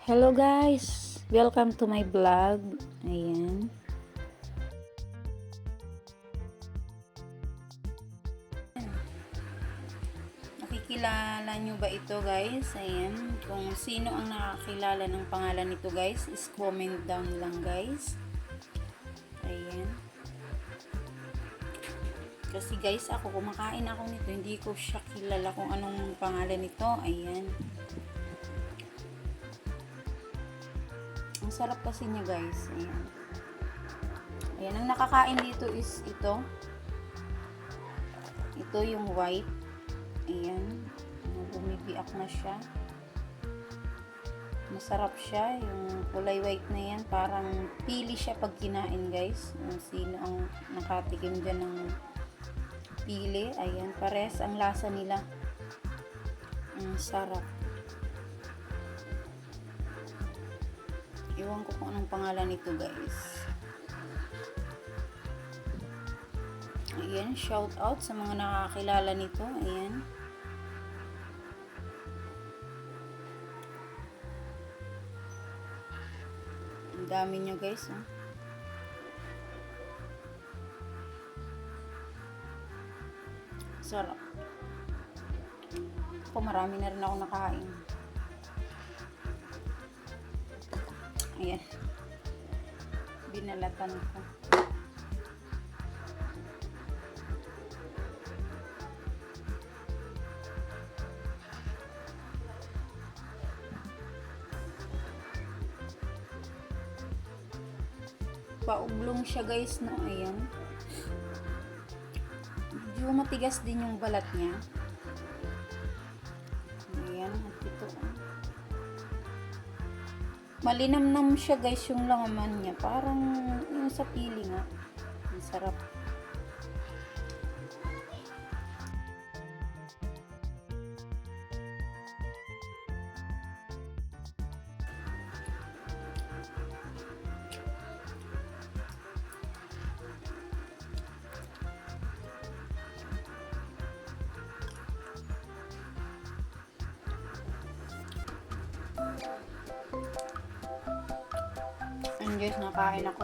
Hello guys! Welcome to my vlog. Ayan. Nakikilala nyo ba ito guys? Ayan. Kung sino ang nakakilala ng pangalan nito guys, is comment down lang guys. Ayan. Kasi guys, ako kumakain ako nito. Hindi ko siya kilala kung anong pangalan nito. Ayan. Ang sarap kasi niya guys. Ayan. Ayan. Ang nakakain dito is ito. Ito yung white. Ayan. Bumibiak na siya. Masarap siya. Yung kulay white na yan. Parang pili siya pag kinain guys. Yung sino ang nakatikim dyan ng pili. Ayan. Pares ang lasa nila. Ang sarap. Iwan ko kung anong pangalan nito guys. Ayan, shout out sa mga nakakilala nito. Ayan. Ang dami nyo guys. Oh. Sarap. Ako marami na rin ako nakain. Ayan. Binalatan ko. Paublong siya guys, no? Ayan. Medyo matigas din yung balat niya. Ayan. At ito. Malinamnam siya guys yung laman niya. Parang yung sa pili nga. Ang sarap. Ayun guys, nakain ako.